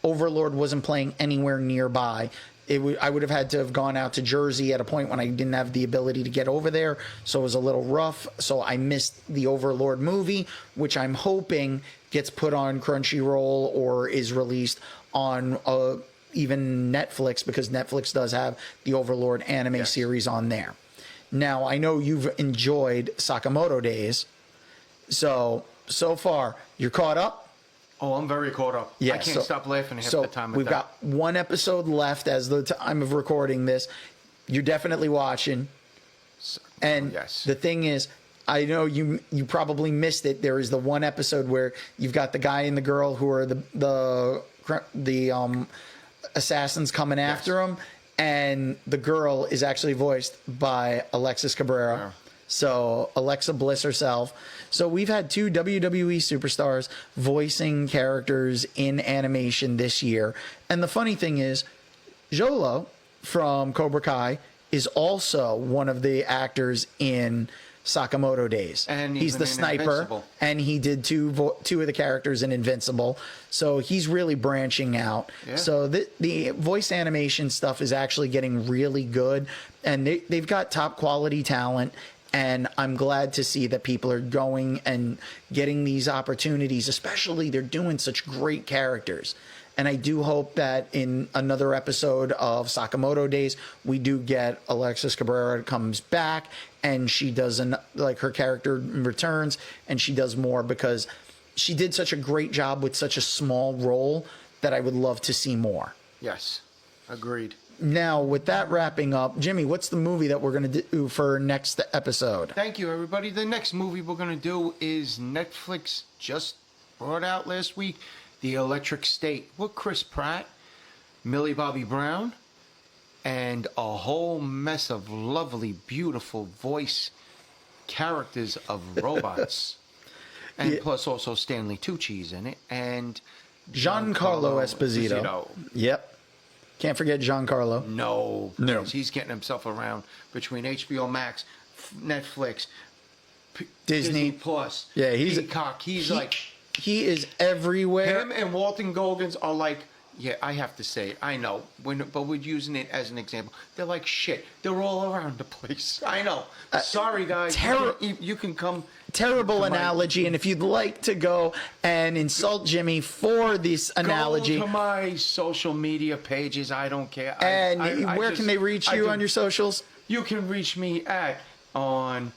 Overlord wasn't playing anywhere nearby. I would have had to have gone out to Jersey at a point when I didn't have the ability to get over there, so it was a little rough. So I missed the Overlord movie, which I'm hoping gets put on Crunchyroll or is released on even Netflix, because Netflix does have the Overlord anime series on there. Now, I know you've enjoyed Sakamoto Days, so far, you're caught up? Oh, I'm very caught up. Yeah, I can't stop laughing half the time. We've got one episode left as the time of recording this. You're definitely watching. And the thing is, I know you probably missed it. There is the one episode where you've got the guy and the girl who are the assassins coming after him, and the girl is actually voiced by Alexis Cabrera. Yeah. So Alexa Bliss herself. So we've had 2 WWE superstars voicing characters in animation this year. And the funny thing is, Jolo from Cobra Kai is also one of the actors in Sakamoto Days. And he's the sniper, Invincible. And he did two of the characters in Invincible. So he's really branching out. Yeah. So the voice animation stuff is actually getting really good. And they've got top quality talent. And I'm glad to see that people are going and getting these opportunities, especially they're doing such great characters. And I do hope that in another episode of Sakamoto Days, we do get Alexis Cabrera comes back and she does her character returns and she does more, because she did such a great job with such a small role that I would love to see more. Yes, agreed. Now, with that wrapping up, Jimmy, what's the movie that we're going to do for next episode? Thank you, everybody. The next movie we're going to do is Netflix just brought out last week, The Electric State, with Chris Pratt, Millie Bobby Brown, and a whole mess of lovely, beautiful voice characters of robots. And plus also Stanley Tucci's in it, and Giancarlo Esposito. Yep. Can't forget Giancarlo. No. He's getting himself around between HBO Max, Netflix, Disney Plus, Peacock. He is everywhere. Him and Walton Goggins are like, I have to say it. I know, but we're using it as an example. They're like shit. They're all around the place. I know. Sorry, guys. You can come. Terrible analogy, and if you'd like to go and insult Jimmy for this analogy, go to my social media pages. I don't care. And where can they reach you on your socials? You can reach me on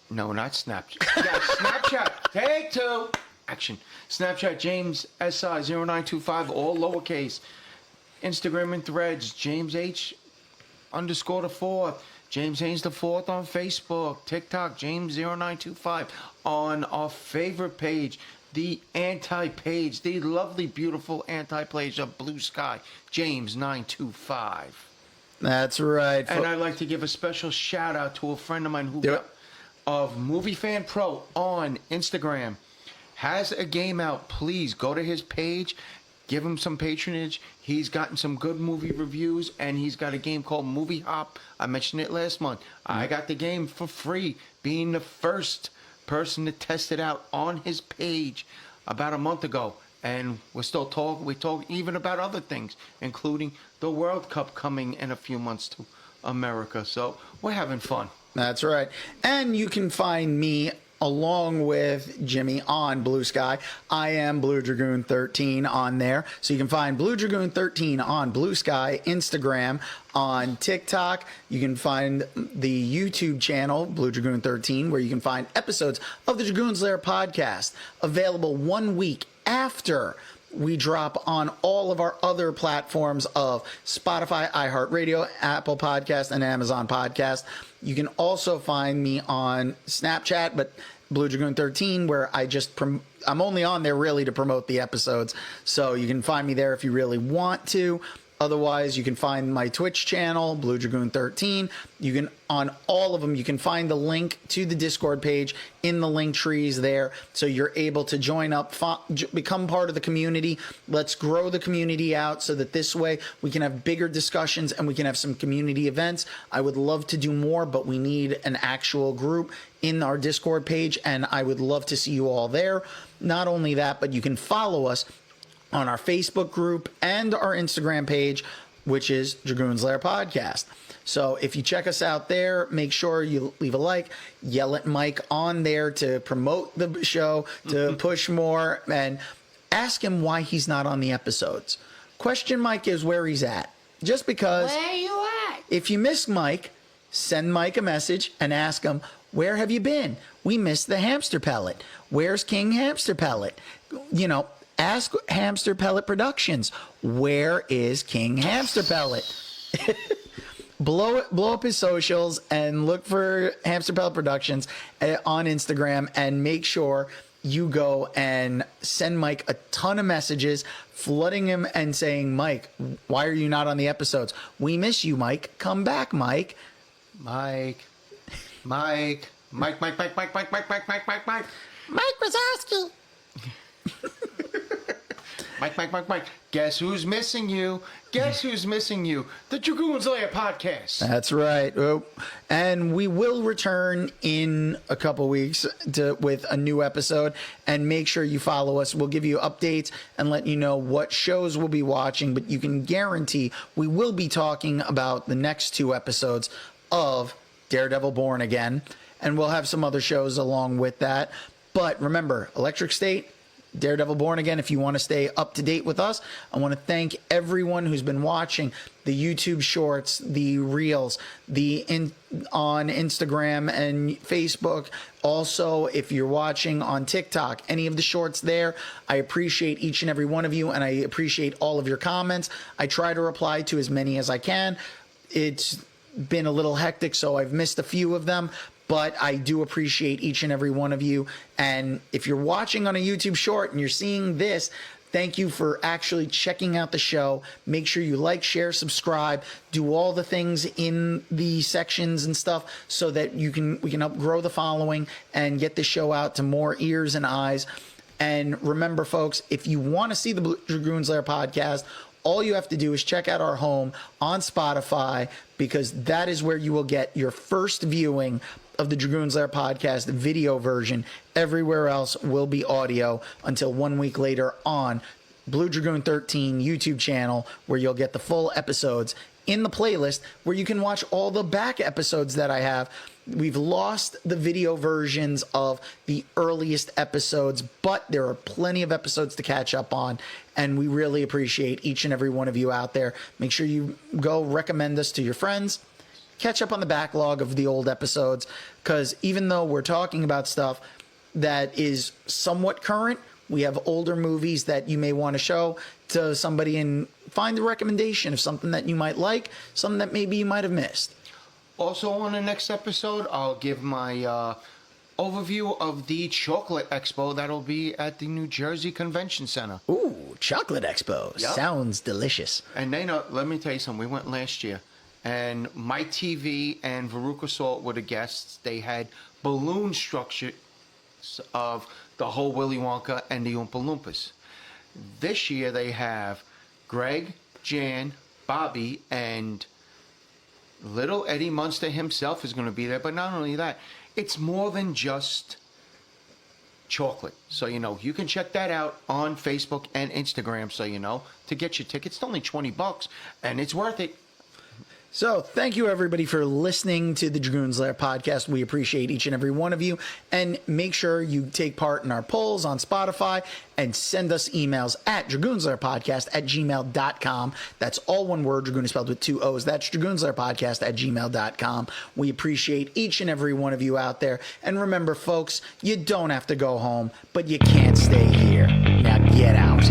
not Snapchat. Yeah, Snapchat. Take 2. Action. Snapchat James SI 0925, all lowercase. Instagram and Threads James H _the 4th. James Haynes the 4th on Facebook. TikTok James 0925. On our favorite page, the anti-page, the lovely, beautiful anti-page of Blue Sky, James 925. That's right. And I'd like to give a special shout out to a friend of mine of Movie Fan Pro on Instagram. Has a game out. Please go to his page. Give him some patronage. He's gotten some good movie reviews, and he's got a game called Movie Hop. I mentioned it last month. I got the game for free, being the first person to test it out on his page about a month ago. And we're still talking. We talk even about other things, including the World Cup coming in a few months to America. So we're having fun. That's right. And you can find me along with Jimmy on Blue Sky. I am Blue Dragoon 13 on there. So you can find Blue Dragoon 13 on Blue Sky, Instagram, on TikTok. You can find the YouTube channel, Blue Dragoon 13, where you can find episodes of the Dragoon's Lair podcast, available 1 week after we drop on all of our other platforms of Spotify, iHeartRadio, Apple Podcast, and Amazon Podcast. You can also find me on Snapchat, but Blue Dragoon 13, where I'm only on there really to promote the episodes. So you can find me there if you really want to. Otherwise, you can find my Twitch channel, Blue Dragoon 13. You can, on all of them, you can find the link to the Discord page in the link trees there. So you're able to join up, become part of the community. Let's grow the community out so that this way we can have bigger discussions and we can have some community events. I would love to do more, but we need an actual group in our Discord page, and I would love to see you all there. Not only that, but you can follow us on our Facebook group and our Instagram page, which is Dragoon's Lair Podcast. So if you check us out there, make sure you leave a like, yell at Mike on there to promote the show, to push more, and ask him why he's not on the episodes. Question Mike is where he's at. Just because Where you at? if you miss Mike, send Mike a message and ask him, where have you been? We missed the hamster pellet. Where's King Hamster Pellet? You know, ask Hamster Pellet Productions, where is King Hamster Pellet? blow up his socials and look for Hamster Pellet Productions on Instagram, and make sure you go and send Mike a ton of messages, flooding him and saying, Mike, why are you not on the episodes? We miss you, Mike. Come back, Mike. Mike Wazowski. Mike. Guess who's missing you? Guess who's missing you? The Dragoon's Lair Podcast. That's right. Oh, and we will return in a couple weeks with a new episode. And make sure you follow us. We'll give you updates and let you know what shows we'll be watching. But you can guarantee we will be talking about the next 2 episodes of Daredevil Born Again. And we'll have some other shows along with that. But remember, Electric State, Daredevil Born Again, if you want to stay up to date with us. I want to thank everyone who's been watching the YouTube shorts, the reels, on Instagram and Facebook. Also, if you're watching on TikTok, any of the shorts there, I appreciate each and every one of you, and I appreciate all of your comments. I try to reply to as many as I can. It's been a little hectic, so I've missed a few of them. But I do appreciate each and every one of you. And if you're watching on a YouTube short and you're seeing this, thank you for actually checking out the show. Make sure you like, share, subscribe, do all the things in the sections and stuff so that we can help grow the following and get the show out to more ears and eyes. And remember, folks, if you want to see the Dragoon's Lair podcast, all you have to do is check out our home on Spotify, because that is where you will get your first viewing of the Dragoon's Lair podcast video version. Everywhere else will be audio until 1 week later on Blue Dragoon 13 YouTube channel, where you'll get the full episodes in the playlist, where you can watch all the back episodes that I have. We've lost the video versions of the earliest episodes, but there are plenty of episodes to catch up on, and we really appreciate each and every one of you out there. Make sure you go recommend us to your friends. Catch up on the backlog of the old episodes, because even though we're talking about stuff that is somewhat current, we have older movies that you may want to show to somebody and find a recommendation of something that you might like, something that maybe you might have missed. Also, on the next episode, I'll give my overview of the Chocolate Expo that'll be at the New Jersey Convention Center. Ooh, Chocolate Expo. Yep. Sounds delicious. And let me tell you something. We went last year, and Mike TV and Veruca Salt were the guests. They had balloon structures of the whole Willy Wonka and the Oompa Loompas. This year they have Greg, Jan, Bobby, and little Eddie Munster himself is going to be there. But not only that, it's more than just chocolate. So, you can check that out on Facebook and Instagram. So, to get your tickets, it's only $20, and it's worth it. So thank you, everybody, for listening to the Dragoon's Lair podcast. We appreciate each and every one of you. And make sure you take part in our polls on Spotify and send us emails at dragoonslairpodcast@gmail.com. That's all one word. Dragoon is spelled with 2 O's. That's dragoonslairpodcast@gmail.com. We appreciate each and every one of you out there. And remember, folks, you don't have to go home, but you can't stay here. Now get out.